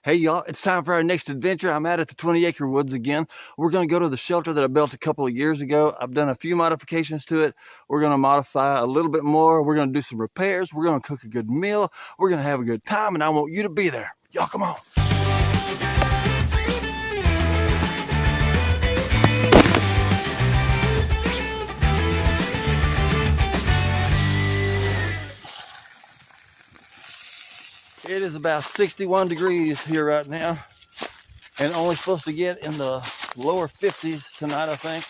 Hey y'all, it's time for our next adventure. I'm out at the 20-acre woods again. We're going to go to the shelter that I built a couple of years ago. I've done a few modifications to it. We're going to modify a little bit more. We're going to do some repairs. We're going to cook a good meal. We're going to have a good time, and I want you to be there. Y'all come on. It is about 61 degrees here right now, and only supposed to get in the lower 50s tonight, I think,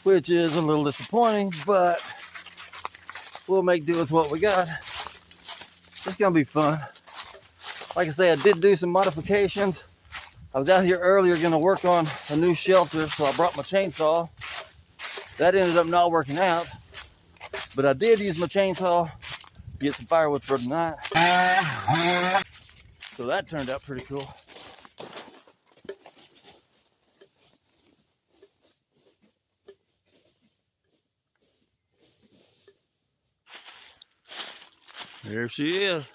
which is a little disappointing, but we'll make do with what we got. It's gonna be fun. Like I say, I did do some modifications. I was out here earlier gonna work on a new shelter, so I brought my chainsaw. That ended up not working out, but I did use my chainsaw to get some firewood for tonight. So that turned out pretty cool. There she is.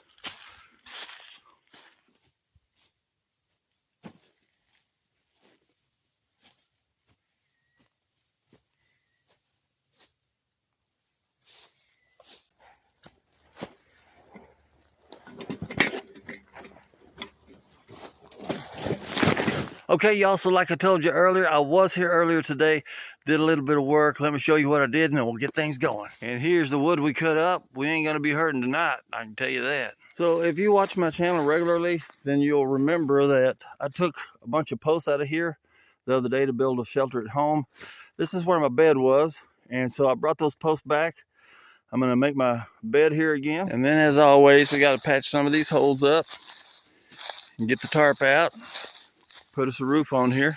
Okay, y'all, so like I told you earlier, I was here earlier today, did a little bit of work. Let me show you what I did, and then we'll get things going. And here's the wood we cut up. We ain't gonna be hurting tonight, I can tell you that. So if you watch my channel regularly, then you'll remember that I took a bunch of posts out of here the other day to build a shelter at home. This is where my bed was, and so I brought those posts back. I'm gonna make my bed here again. And then as always, we gotta patch some of these holes up and get the tarp out. Put us a roof on here.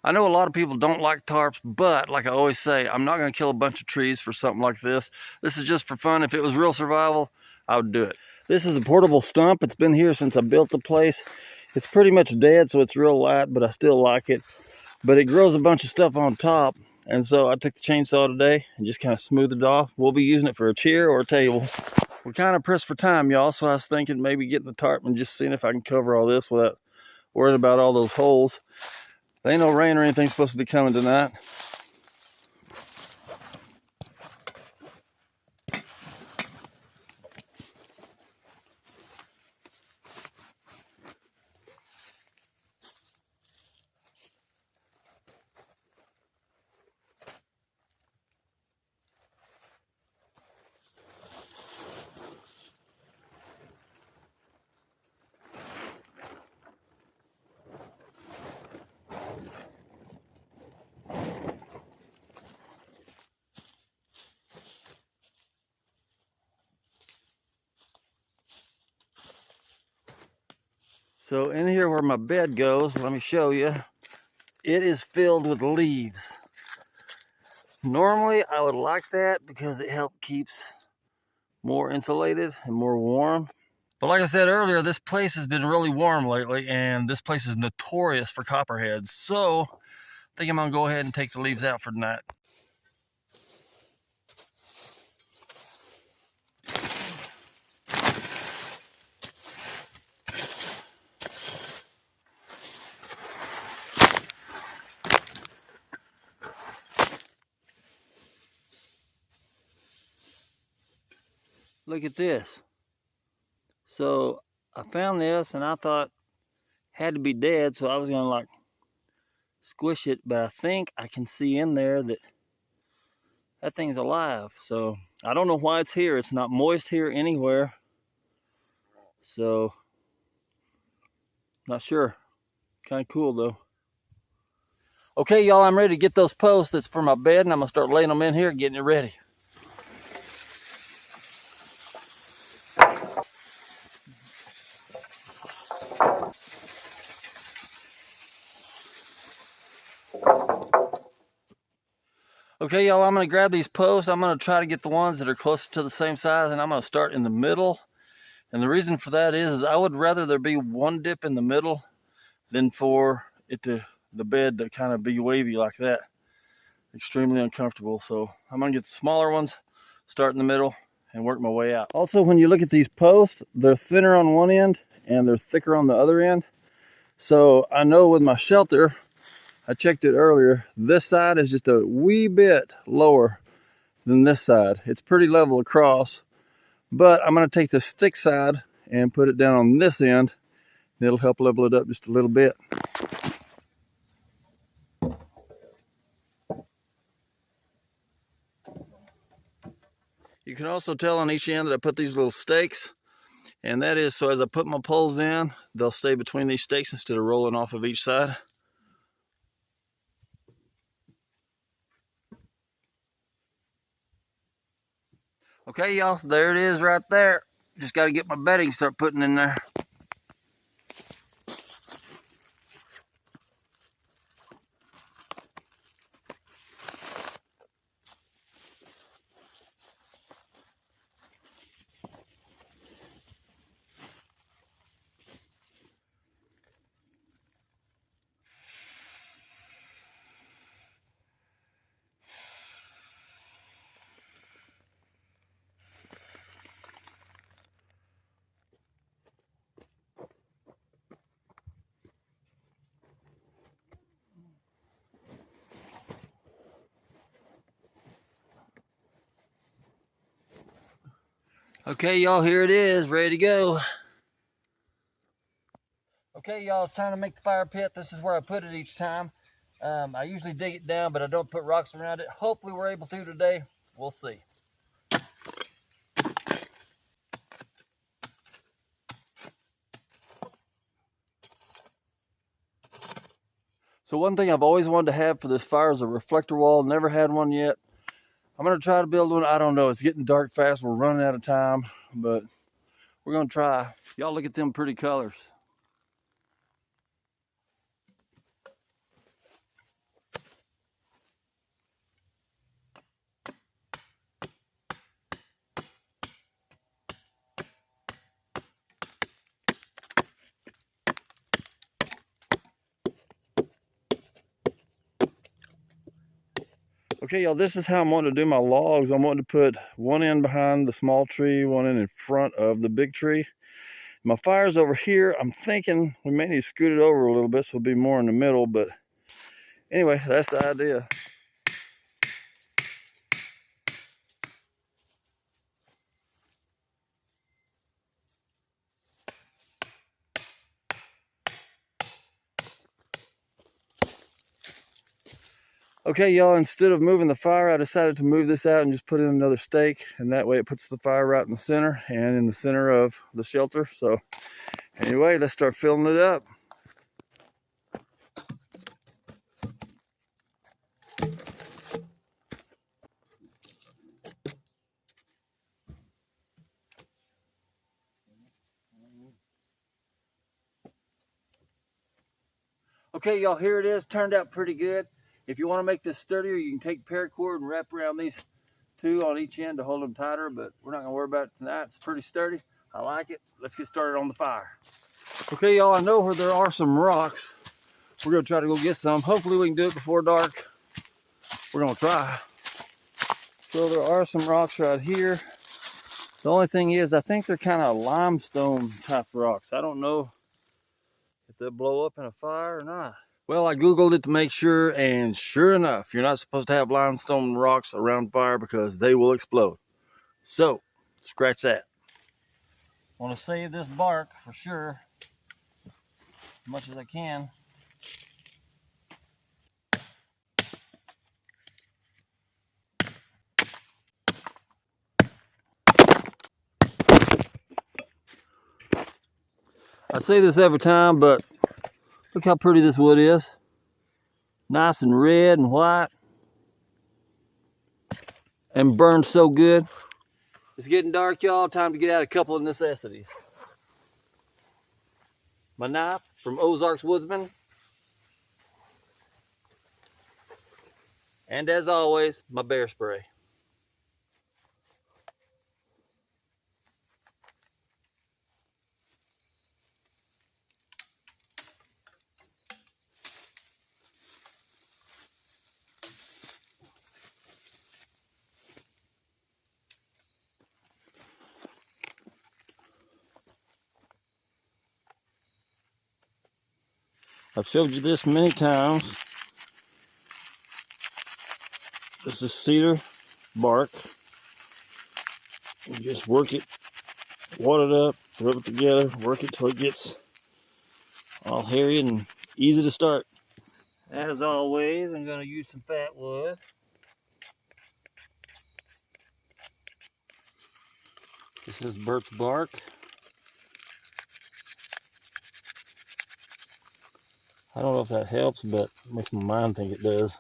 I know a lot of people don't like tarps, but like I always say, I'm not going to kill a bunch of trees for something like this. This is just for fun. If it was real survival, I would do it. This is a portable stump. It's been here since I built the place. It's pretty much dead, so it's real light, but I still like it. But it grows a bunch of stuff on top, and so I took the chainsaw today and just kind of smoothed it off. We'll be using it for a chair or a table. We're kind of pressed for time, y'all, so I was thinking maybe getting the tarp and just seeing if I can cover all this without worried about all those holes. There ain't no rain or anything supposed to be coming tonight. So in here where my bed goes, let me show you, it is filled with leaves. Normally I would like that because it helps keeps more insulated and more warm. But like I said earlier, this place has been really warm lately, and this place is notorious for copperheads. So I think I'm gonna go ahead and take the leaves out for tonight. Look at this. So I found this and I thought it had to be dead, so I was gonna like squish it, but I think I can see in there that that thing's alive. So I don't know why it's here. It's not moist here anywhere. So not sure. Kind of cool though. Okay, y'all, I'm ready to get those posts. That's for my bed, and I'm gonna start laying them in here, getting it ready. Okay, y'all, I'm gonna grab these posts. I'm gonna try to get the ones that are close to the same size, and I'm gonna start in the middle. And the reason for that is I would rather there be one dip in the middle than for it to, the bed to kind of be wavy like that. Extremely uncomfortable. So I'm gonna get the smaller ones, start in the middle, and work my way out. Also, when you look at these posts, they're thinner on one end and they're thicker on the other end. So I know with my shelter, I checked it earlier, this side is just a wee bit lower than this side. It's pretty level across, but I'm going to take this thick side and put it down on this end. It'll help level it up just a little bit. You can also tell on each end that I put these little stakes, and that is so as I put my poles in, they'll stay between these stakes instead of rolling off of each side. Okay, y'all, there it is right there. Just got to get my bedding, start putting in there. Okay, y'all, here it is, ready to go. Okay, y'all, it's time to make the fire pit. This is where I put it each time. I usually dig it down, but I don't put rocks around it. Hopefully we're able to today. We'll see. So one thing I've always wanted to have for this fire is a reflector wall. Never had one yet. I'm going to try to build one. I don't know. It's getting dark fast. We're running out of time, but we're going to try. Y'all look at them pretty colors. Okay, y'all, this is how I'm wanting to do my logs. I'm wanting to put one end behind the small tree, one end in front of the big tree. My fire's over here. I'm thinking we may need to scoot it over a little bit so it'll be more in the middle, but anyway, that's the idea. Okay, y'all, instead of moving the fire, I decided to move this out and just put in another stake, and that way it puts the fire right in the center and in the center of the shelter. So anyway, let's start filling it up. Okay, y'all, here it is. Turned out pretty good. If you want to make this sturdier, you can take paracord and wrap around these two on each end to hold them tighter, but we're not going to worry about it tonight. It's pretty sturdy. I like it. Let's get started on the fire. Okay, y'all, I know where there are some rocks. We're going to try to go get some. Hopefully we can do it before dark. We're going to try. So there are some rocks right here. The only thing is, I think they're kind of limestone type rocks. I don't know if they'll blow up in a fire or not. Well, I Googled it to make sure, and sure enough, you're not supposed to have limestone rocks around fire because they will explode. So, scratch that. Want to save this bark for sure, as much as I can. I say this every time, but look how pretty this wood is. Nice and red and white. And burned so good. It's getting dark, y'all. Time to get out a couple of necessities. My knife from Ozarks Woodsman. And as always, my bear spray. I've showed you this many times. This is cedar bark. You just work it, wad it up, rub it together, work it till it gets all hairy and easy to start. As always, I'm going to use some fat wood. This is birch bark. I don't know if that helps, but it makes my mind think it does.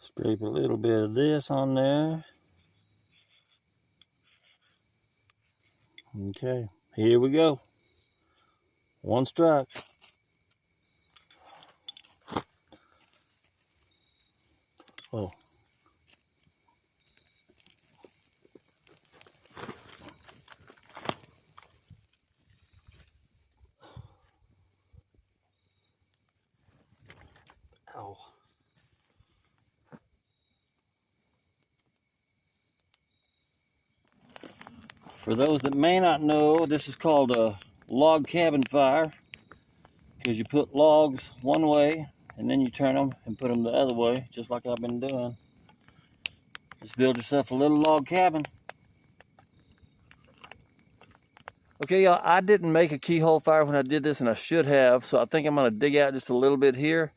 Scrape a little bit of this on there. Okay, here we go. One strike. Oh. Ow. For those that may not know, this is called a log cabin fire, because you put logs one way and then you turn them and put them the other way, just like I've been doing. Just build yourself a little log cabin. Okay, y'all, I didn't make a keyhole fire when I did this, and I should have, so I think I'm going to dig out just a little bit here.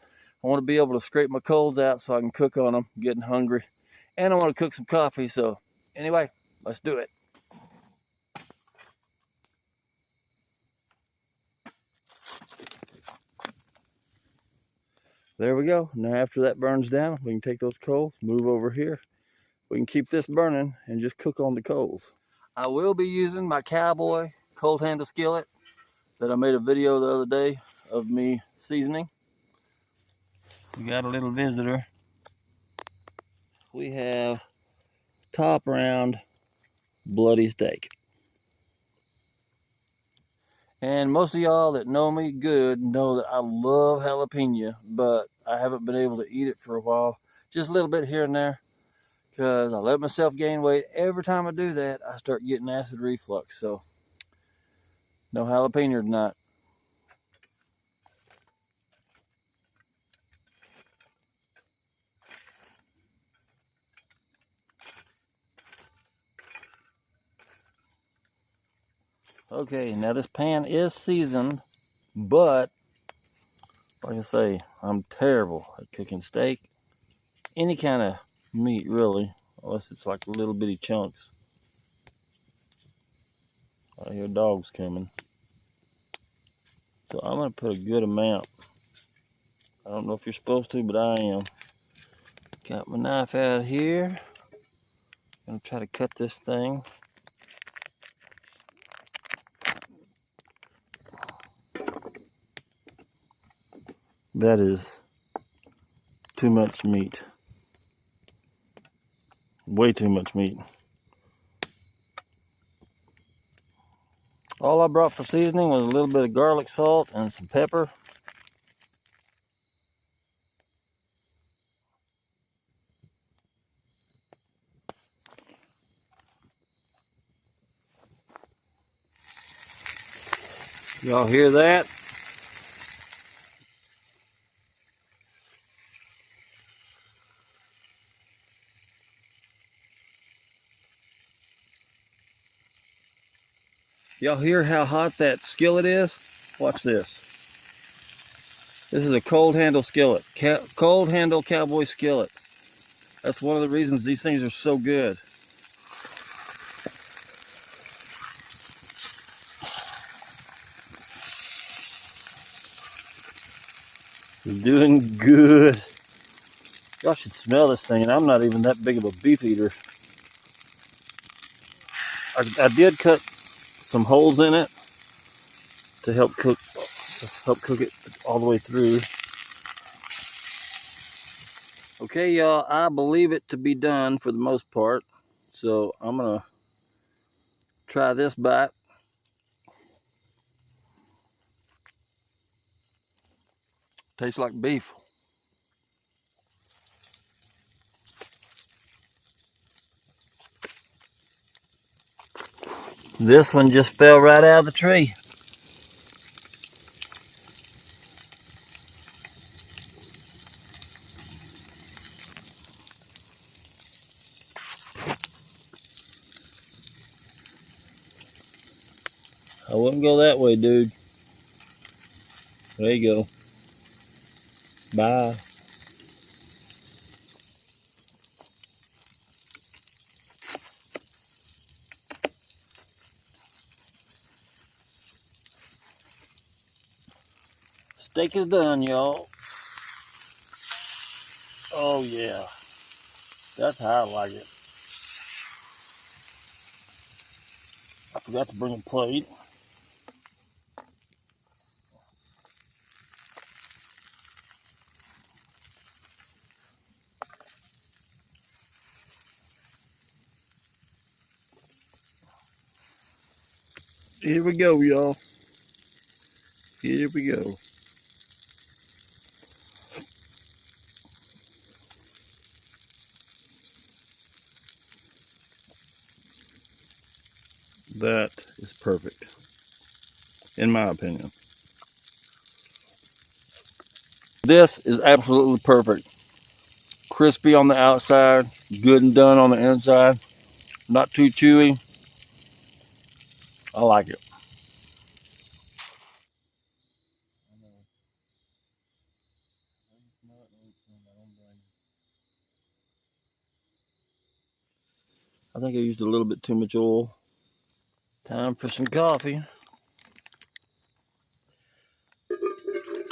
I want to be able to scrape my coals out so I can cook on them. I'm getting hungry. And I want to cook some coffee, so anyway, let's do it. There we go. Now after that burns down, we can take those coals, move over here. We can keep this burning and just cook on the coals. I will be using my Cowboy cold handle skillet that I made a video the other day of me seasoning. We got a little visitor. We have top round bloody steak. And most of y'all that know me good know that I love jalapeno, but I haven't been able to eat it for a while. Just a little bit here and there, because I let myself gain weight. Every time I do that, I start getting acid reflux. So no jalapeno tonight. Okay, now this pan is seasoned, but like I say, I'm terrible at cooking steak. Any kind of meat, really, unless it's like little bitty chunks. I hear dogs coming. So I'm going to put a good amount. I don't know if you're supposed to, but I am. Got my knife out here. Gonna try to cut this thing. That is too much meat. Way too much meat. All I brought for seasoning was a little bit of garlic salt and some pepper. Y'all hear that? Y'all hear how hot that skillet is? Watch this. This is a cold handle skillet. Cold handle Cowboy skillet. That's one of the reasons these things are so good. It's doing good. Y'all should smell this thing, and I'm not even that big of a beef eater. I did cut some holes in it to help cook it all the way through. Okay, y'all, I believe it to be done for the most part. So I'm gonna try this bite. Tastes like beef. This one just fell right out of the tree. wouldn't go that way, dude. There you go. Bye. Steak is done, y'all. Oh yeah. That's how I like it. I forgot to bring a plate. Here we go, y'all. Here we go. That is perfect, in my opinion. This is absolutely perfect. Crispy on the outside, good and done on the inside. Not too chewy. I like it. I think I used a little bit too much oil. Time for some coffee.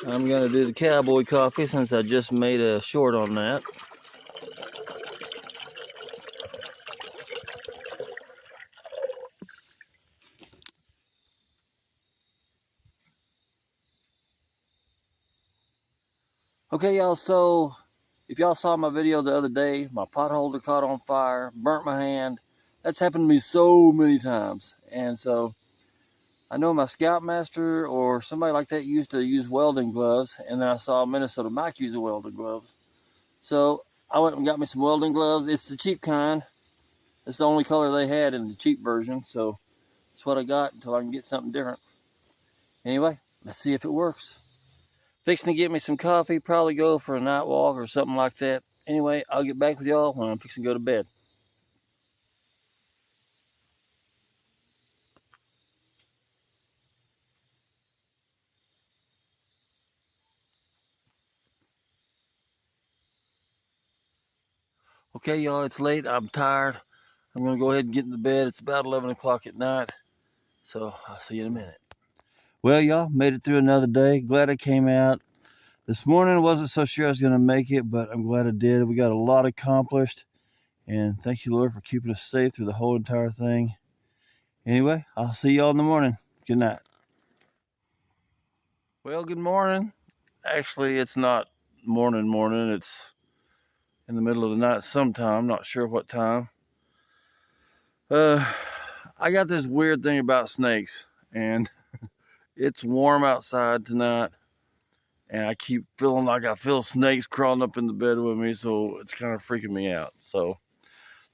I'm gonna do the Cowboy coffee since I just made a short on that. Okay, y'all, so if y'all saw my video the other day, my pot holder caught on fire, burnt my hand. That's happened to me so many times. And so I know my Scoutmaster or somebody like that used to use welding gloves, and then I saw Minnesota Mike use welding gloves. So I went and got me some welding gloves. It's the cheap kind. It's the only color they had in the cheap version, so that's what I got until I can get something different. Anyway, let's see if it works. Fixing to get me some coffee, probably go for a night walk or something like that. Anyway, I'll get back with y'all when I'm fixing to go to bed. Okay, y'all, it's late. I'm tired. I'm going to go ahead and get into bed. It's about 11 o'clock at night, so I'll see you in a minute. Well, y'all, made it through another day. Glad I came out. This morning I wasn't so sure I was going to make it, but I'm glad I did. We got a lot accomplished, and thank you, Lord, for keeping us safe through the whole entire thing. Anyway, I'll see y'all in the morning. Good night. Well, good morning. Actually, it's not morning. It's in the middle of the night sometime. Not sure what time. I got this weird thing about snakes, and it's warm outside tonight, and I keep feeling like I feel snakes crawling up in the bed with me, so it's kind of freaking me out. So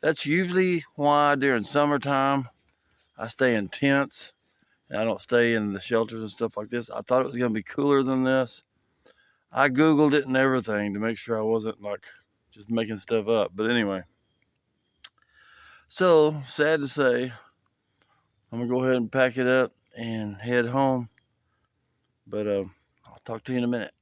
that's usually why during summertime I stay in tents and I don't stay in the shelters and stuff like this. I thought it was going to be cooler than this. I Googled it and everything to make sure I wasn't like just making stuff up. But anyway, so sad to say, I'm going to go ahead and pack it up and head home. But I'll talk to you in a minute.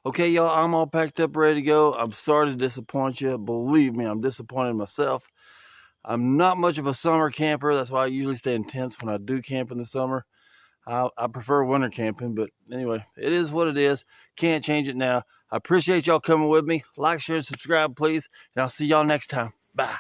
Okay, y'all, I'm all packed up, ready to go. I'm sorry to disappoint you. Believe me, I'm disappointed myself. I'm not much of a summer camper. That's why I usually stay in tents when I do camp in the summer. I prefer winter camping, but anyway, it is what it is. Can't change it now. I appreciate y'all coming with me. Like, share, and subscribe, please. And I'll see y'all next time. Bye.